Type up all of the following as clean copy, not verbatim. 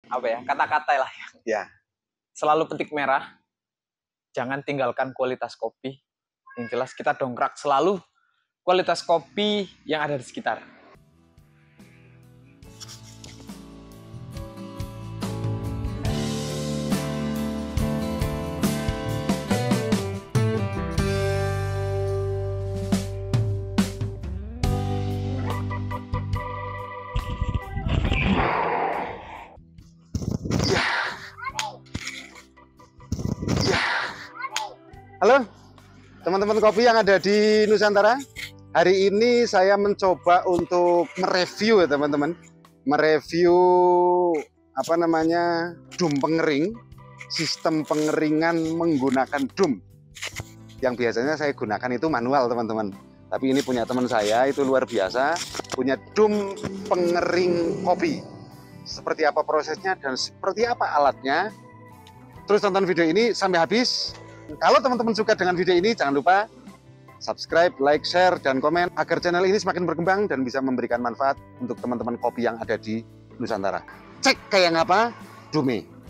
apa ya, kata-kata lah Ya. Selalu petik merah, jangan tinggalkan kualitas kopi. Yang jelas kita dongkrak selalu kualitas kopi yang ada di sekitar. Halo teman-teman kopi yang ada di Nusantara. Hari ini saya mencoba untuk mereview ya teman-teman. Mereview apa namanya, dum pengering. Sistem pengeringan menggunakan dum. Yang biasanya saya gunakan itu manual teman-teman. Tapi ini punya teman saya, itu luar biasa. Punya dum pengering kopi. Seperti apa prosesnya dan seperti apa alatnya. Terus tonton video ini sampai habis. Kalau teman-teman suka dengan video ini, jangan lupa subscribe, like, share, dan komen agar channel ini semakin berkembang dan bisa memberikan manfaat untuk teman-teman kopi yang ada di Nusantara. Cek kayak ngapa? Dume.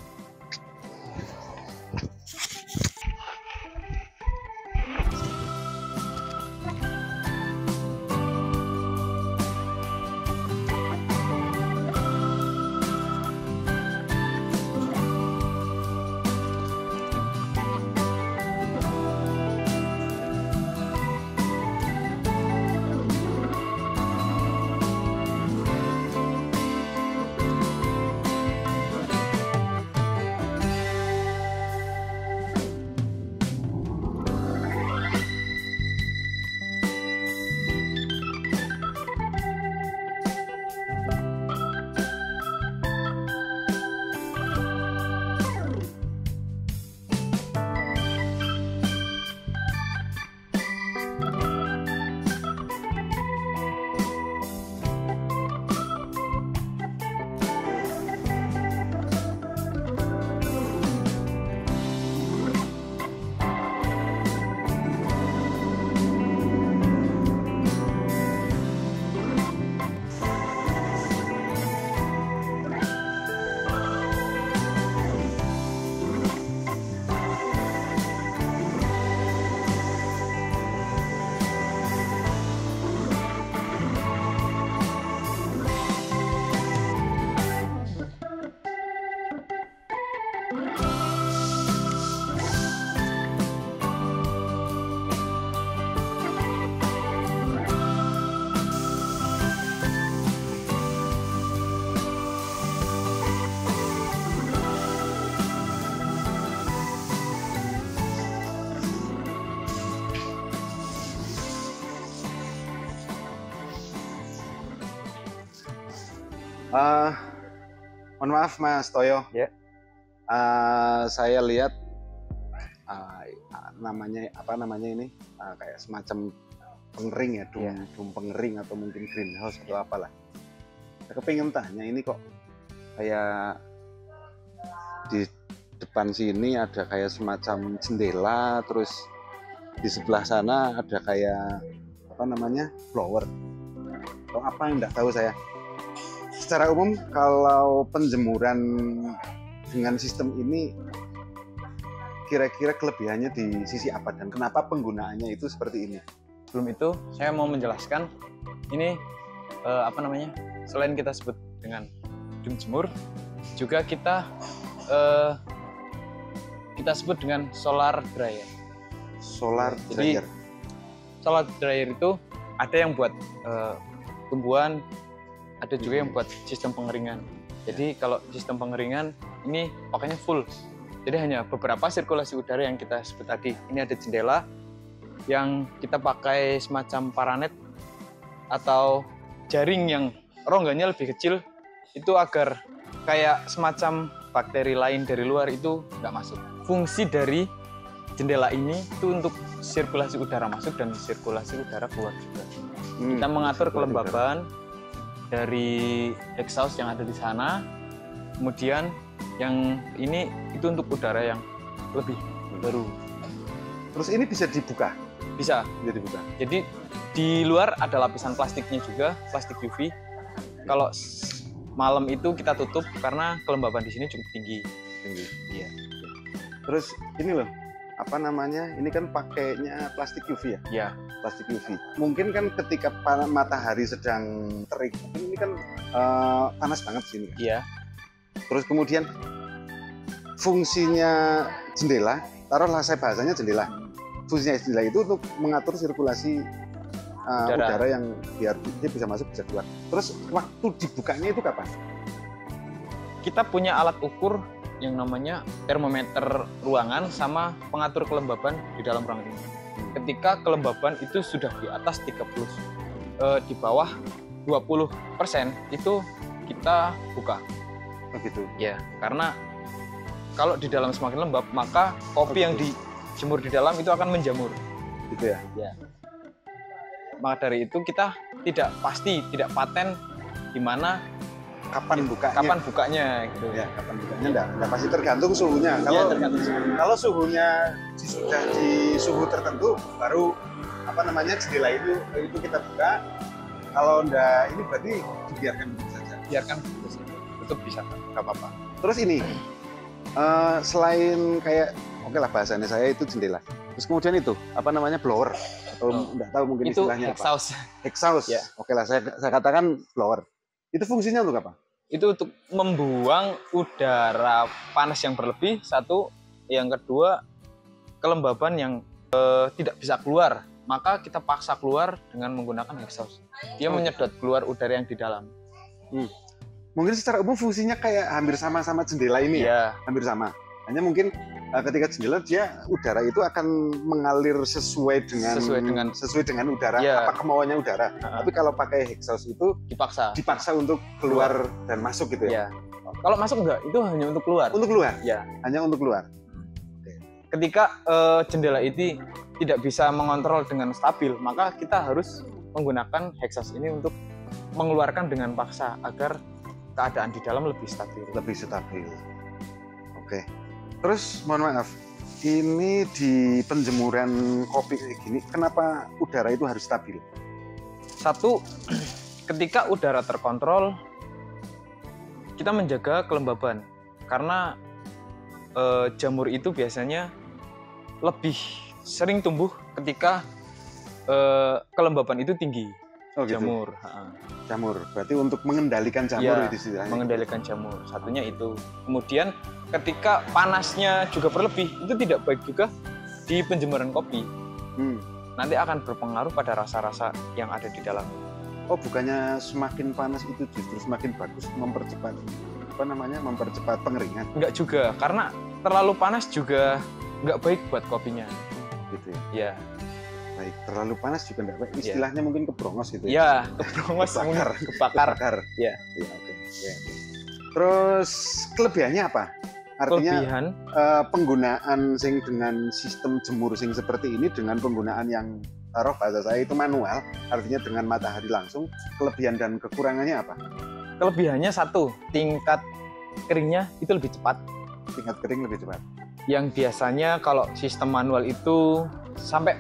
Mohon maaf Mas Toyo. Ya. Saya lihat namanya apa namanya ini kayak semacam pengering ya, dum pengering atau mungkin greenhouse atau apalah. Saya kepingin tanya ini kok kayak di depan sini ada kayak semacam jendela, terus di sebelah sana ada kayak apa namanya blower atau apa yang enggak tahu saya. Secara umum kalau penjemuran dengan sistem ini kira-kira kelebihannya di sisi apa dan kenapa penggunaannya itu seperti ini? Sebelum itu saya mau menjelaskan ini apa namanya, selain kita sebut dengan dum jemur, juga kita sebut dengan solar dryer. Solar dryer. Jadi solar dryer itu ada yang buat tumbuhan, ada juga yang buat sistem pengeringan. Jadi kalau sistem pengeringan ini pakainya full. Jadi hanya beberapa sirkulasi udara yang kita sebut tadi. Ini ada jendela yang kita pakai semacam paranet atau jaring yang rongganya lebih kecil, itu agar kayak semacam bakteri lain dari luar itu nggak masuk. Fungsi dari jendela ini itu untuk sirkulasi udara masuk dan sirkulasi udara keluar juga. Kita mengatur kelembaban dari exhaust yang ada di sana, kemudian yang ini itu untuk udara yang lebih baru. Terus ini bisa dibuka? Bisa. Bisa dibuka. Jadi di luar ada lapisan plastiknya juga, plastik UV. Kalau malam itu kita tutup karena kelembaban di sini cukup tinggi. Tinggi. Iya. Terus ini loh, apa namanya? Ini kan pakainya plastik UV ya? Ya. Plastik UV. Mungkin kan ketika matahari sedang terik, ini kan panas banget sini. Iya. Terus kemudian fungsinya jendela, taruhlah saya bahasanya jendela. Fungsinya jendela itu untuk mengatur sirkulasi udara yang biar dia bisa masuk bisa keluar. Terus waktu dibukanya itu kapan? Kita punya alat ukur yang namanya termometer ruangan sama pengatur kelembaban di dalam ruangan ini. Ketika kelembaban itu sudah di atas 30, di bawah 20% itu kita buka. Begitu. Ya, karena kalau di dalam semakin lembab, maka kopi yang dijemur di dalam itu akan menjamur. Gitu ya? Ya. Maka dari itu kita tidak pasti, tidak paten di mana kapan bukanya gitu. Ya, kapan bukanya enggak pasti tergantung suhunya. Kalau suhunya sudah di suhu tertentu baru apa namanya jendela itu kita buka. Kalau enggak ini berarti dibiarkan begitu saja. Biarkan begitu saja. Itu bisa enggak apa-apa. Terus ini selain kayak oke lah bahasanya saya itu jendela. Terus kemudian itu apa namanya blower atau enggak tahu mungkin itu istilahnya exhaust. Apa? Exhaust. Ya. Oke lah saya katakan blower. Itu fungsinya untuk apa? Itu untuk membuang udara panas yang berlebih, satu. Yang kedua, kelembaban yang tidak bisa keluar. Maka kita paksa keluar dengan menggunakan exhaust. Dia menyedot keluar udara yang di dalam. Mungkin secara umum fungsinya kayak hampir sama-sama jendela ini ya? Hampir sama. Hanya mungkin ketika jendela dia udara itu akan mengalir sesuai dengan udara, apa kemauannya udara. Tapi kalau pakai exhaust itu dipaksa untuk keluar dan masuk gitu ya. Kalau masuk enggak, itu hanya untuk keluar. Untuk keluar? Ya. Hanya untuk keluar. Ketika jendela itu tidak bisa mengontrol dengan stabil, maka kita harus menggunakan exhaust ini untuk mengeluarkan dengan paksa agar keadaan di dalam lebih stabil. Lebih stabil. Oke. Terus mohon maaf, ini di penjemuran kopi kayak gini, kenapa udara itu harus stabil? Satu, ketika udara terkontrol, kita menjaga kelembaban. Karena jamur itu biasanya lebih sering tumbuh ketika kelembaban itu tinggi. Jamur. Jamur, berarti untuk mengendalikan jamur itu istilahnya. Mengendalikan jamur, satunya itu. Kemudian ketika panasnya juga berlebih, itu tidak baik juga di penjemuran kopi. Nanti akan berpengaruh pada rasa-rasa yang ada di dalam. Oh, bukannya semakin panas itu justru semakin bagus mempercepat pengeringan? Enggak juga, karena terlalu panas juga nggak baik buat kopinya. Gitu ya? Ya. Baik, terlalu panas juga enggak baik. Istilahnya mungkin kebrongos gitu ya. Iya, kebrongos, kebakar. Iya. Iya, oke. Terus kelebihannya apa? Artinya penggunaan sing dengan sistem jemur sing seperti ini dengan penggunaan yang taruh bahasa saya itu manual, artinya dengan matahari langsung, kelebihan dan kekurangannya apa? Kelebihannya satu, tingkat keringnya itu lebih cepat. Tingkat kering lebih cepat. Yang biasanya kalau sistem manual itu sampai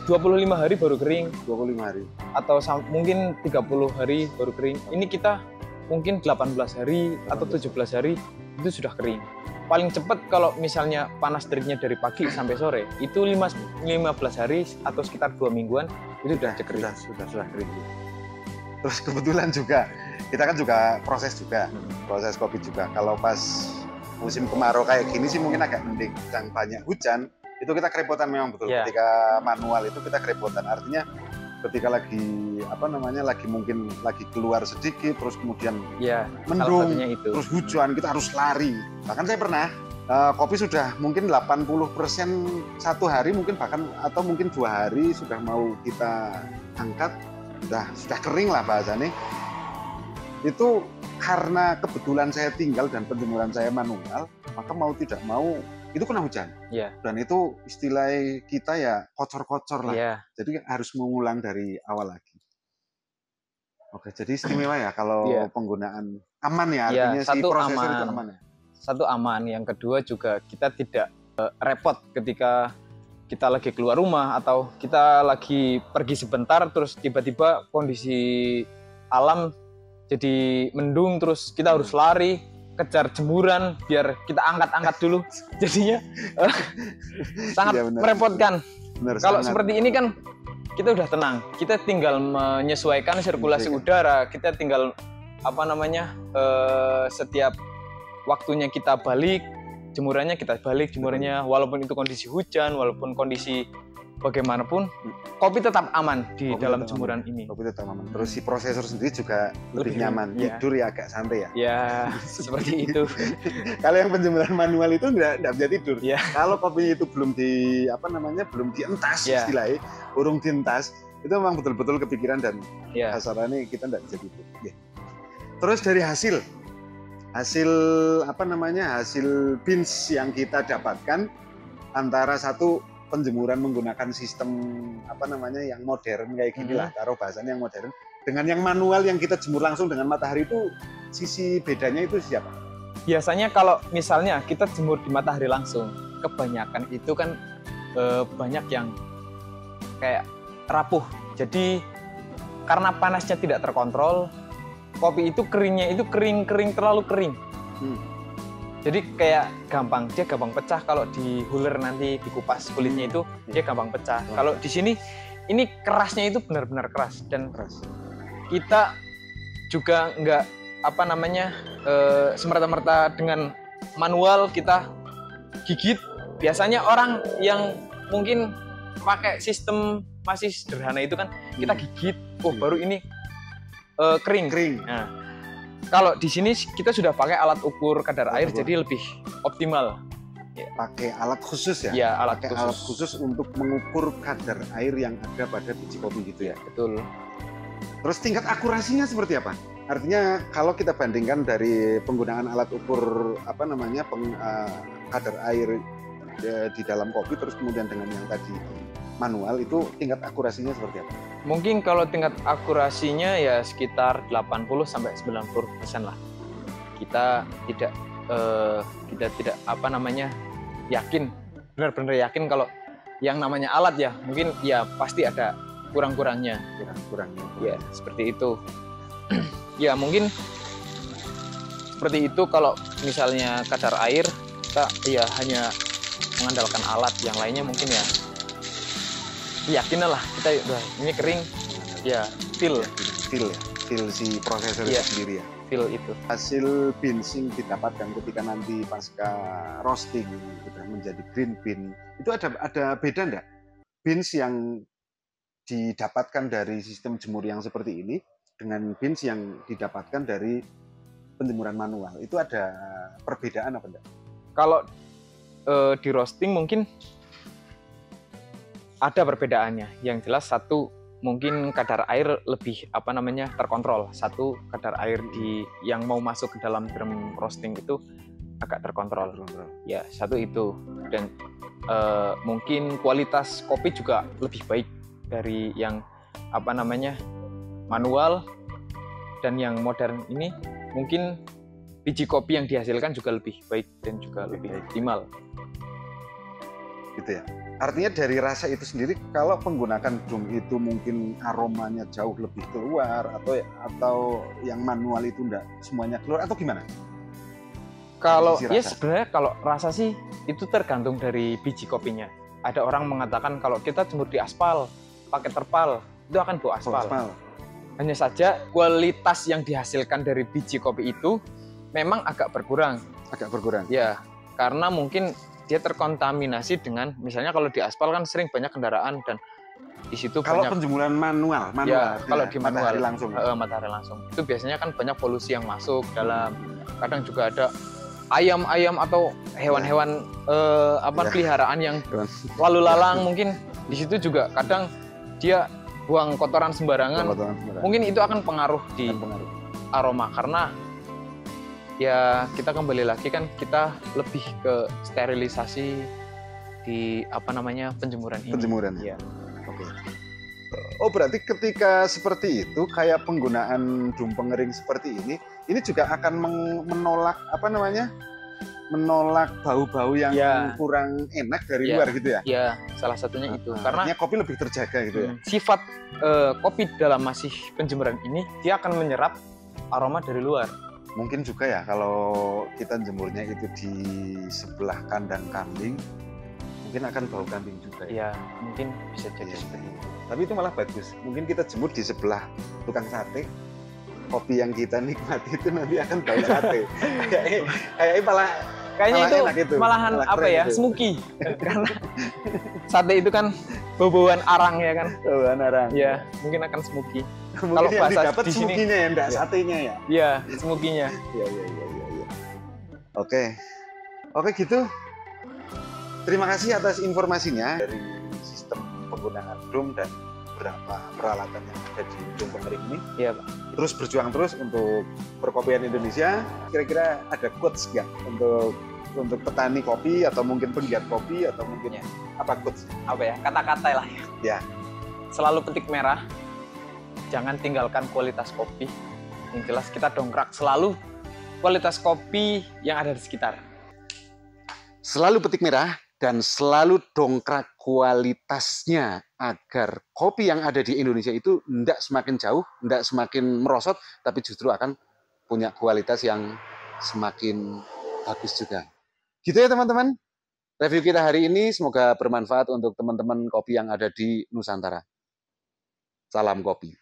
25 hari baru kering. 25 hari. Atau mungkin 30 hari baru kering. Ini kita mungkin 18 hari atau 17 hari itu sudah kering. Paling cepat kalau misalnya panas teriknya dari pagi sampai sore, itu 15 hari atau sekitar 2 mingguan itu sudah kering. Sudah kering. Terus kebetulan juga, kita kan juga proses kopi juga. Kalau pas musim kemarau kayak gini sih mungkin agak mending, sedang banyak hujan, itu kita kerepotan memang betul. Ketika manual itu kita kerepotan, artinya ketika lagi lagi keluar sedikit terus kemudian mendung terus hujan kita harus lari. Bahkan saya pernah kopi sudah mungkin 80% satu hari mungkin bahkan atau mungkin 2 hari sudah mau kita angkat sudah kering lah bahasanya. Itu karena kebetulan saya tinggal dan penjemuran saya manual, maka mau tidak mau itu kena hujan. Dan itu istilah kita ya kocor-kocor lah. Jadi harus mengulang dari awal lagi. Oke, jadi istimewa ya kalau penggunaan aman ya, artinya si prosesor itu aman ya. Satu aman, yang kedua juga kita tidak repot ketika kita lagi keluar rumah atau kita lagi pergi sebentar terus tiba-tiba kondisi alam jadi mendung, terus kita harus lari kejar jemuran biar kita angkat-angkat dulu. Jadinya sangat Iya, benar. merepotkan. Benar, Kalau sangat. seperti ini kan kita udah tenang, kita tinggal menyesuaikan sirkulasi udara, kita tinggal apa namanya setiap waktunya kita balik jemurannya, walaupun itu kondisi hujan, walaupun kondisi bagaimanapun, kopi tetap aman di Kopi dalam tetap jemuran ini. Kopi tetap aman. Terus si prosesor sendiri juga lebih nyaman. Iya. Tidur ya agak santai ya. Ya seperti itu. Kalau yang penjemuran manual itu nggak bisa tidur. Iya. Kalau kopinya itu belum belum dientas Iya. istilahnya, urung dientas, itu memang betul-betul kepikiran dan Ya. kasarannya kita nggak bisa tidur. Ya. Terus dari hasil beans yang kita dapatkan antara satu penjemuran menggunakan sistem yang modern kayak gini lah, taruh bahasanya yang modern, dengan yang manual yang kita jemur langsung dengan matahari, itu sisi bedanya itu siapa? Biasanya kalau misalnya kita jemur di matahari langsung, kebanyakan itu kan banyak yang kayak rapuh. Jadi karena panasnya tidak terkontrol, kopi itu keringnya itu kering terlalu kering. Jadi kayak dia gampang pecah kalau di huler nanti dikupas kulitnya itu dia gampang pecah. Kalau di sini ini kerasnya itu benar-benar keras dan kita juga nggak semerta-merta dengan manual kita gigit. Biasanya orang yang mungkin pakai sistem masih sederhana itu kan kita gigit, baru ini kering. Nah, kalau di sini kita sudah pakai alat ukur kadar air, jadi lebih optimal. Pakai alat khusus ya? Ya, alat khusus untuk mengukur kadar air yang ada pada biji kopi gitu ya? Betul. Terus tingkat akurasinya seperti apa? Artinya kalau kita bandingkan dari penggunaan alat ukur kadar air di dalam kopi, terus kemudian dengan yang tadi manual, itu tingkat akurasinya seperti apa? Mungkin kalau tingkat akurasinya ya sekitar 80-90% lah. Kita tidak yakin, benar-benar yakin kalau yang namanya alat ya mungkin ya pasti ada kurang-kurangnya. Ya seperti itu. Ya mungkin seperti itu. Kalau misalnya kadar air kita ya hanya mengandalkan alat, yang lainnya mungkin ya yakin lah kita udah ini kering ya feel si prosesor itu sendiri ya, feel itu. Hasil beansing didapatkan ketika nanti pasca roasting sudah menjadi green bean, itu ada beda enggak beans yang didapatkan dari sistem jemur yang seperti ini dengan beans yang didapatkan dari penjemuran manual? Itu ada perbedaan apa enggak? Kalau di roasting mungkin ada perbedaannya. Yang jelas satu mungkin kadar air lebih terkontrol. Satu kadar air yang mau masuk ke dalam drum roasting itu agak terkontrol. Ya, satu itu. Dan mungkin kualitas kopi juga lebih baik dari yang manual, dan yang modern ini mungkin biji kopi yang dihasilkan juga lebih baik dan juga lebih optimal. Gitu ya. Artinya dari rasa itu sendiri, kalau menggunakan drum itu mungkin aromanya jauh lebih keluar, atau yang manual itu enggak semuanya keluar, atau gimana? Kalau ya sebenarnya kalau rasa sih itu tergantung dari biji kopinya. Ada orang mengatakan kalau kita jemur di aspal, pakai terpal, itu akan bau aspal. Hanya saja kualitas yang dihasilkan dari biji kopi itu memang agak berkurang. Ya, karena mungkin dia terkontaminasi dengan, misalnya kalau di aspal kan sering banyak kendaraan dan di situ kalau banyak penjemuran manual ya, kalau di manual matahari langsung itu biasanya kan banyak polusi yang masuk dalam. Kadang juga ada ayam-ayam atau hewan-hewan peliharaan yang lalu lalang, mungkin di situ juga kadang dia buang kotoran sembarangan. Mungkin itu akan pengaruh di aroma, karena ya kita kembali lagi kan kita lebih ke sterilisasi di penjemuran ini. Ya. Oke. Oh, berarti ketika seperti itu, kayak penggunaan drum pengering seperti ini juga akan menolak menolak bau-bau yang kurang enak dari luar gitu ya? Ya, salah satunya itu. Karena kopi lebih terjaga gitu ya. Sifat kopi dalam masih penjemuran ini, dia akan menyerap aroma dari luar. Mungkin juga ya kalau kita jemurnya itu di sebelah kandang kambing, mungkin akan bau kambing juga ya. Ya, mungkin bisa jadi Iya, seperti iya. itu. Tapi itu malah bagus. Mungkin kita jemur di sebelah tukang sate. Kopi yang kita nikmati itu nanti akan bau sate. Kayaknya malah Kayaknya itu enak itu. malahan Malah apa keren ya, itu. smoky. Karena sate itu kan bau-bauan arang ya kan. Oh, narang. Ya, mungkin akan smoky. Mungkin kalau yang bahasa didapat di sini- smokinya ya, enggak Iya. satenya ya. Iya, smoky-nya. Iya. Oke gitu. Terima kasih atas informasinya dari sistem penggunaan drum dan beberapa peralatan yang ada di drum pengering ini. Iya, Pak. Terus berjuang terus untuk perkopian Indonesia. Kira-kira ada quotes nggak untuk petani kopi atau mungkin penggiat kopi atau mungkin Ya. apa quotes? Apa ya? Kata-kata lah ya. Ya. Selalu petik merah. Jangan tinggalkan kualitas kopi. Yang jelas kita dongkrak selalu kualitas kopi yang ada di sekitar. Selalu petik merah dan selalu dongkrak kualitasnya agar kopi yang ada di Indonesia itu tidak semakin jauh, tidak semakin merosot, tapi justru akan punya kualitas yang semakin bagus juga. Gitu ya teman-teman. Review kita hari ini semoga bermanfaat untuk teman-teman kopi yang ada di Nusantara. Salam kopi.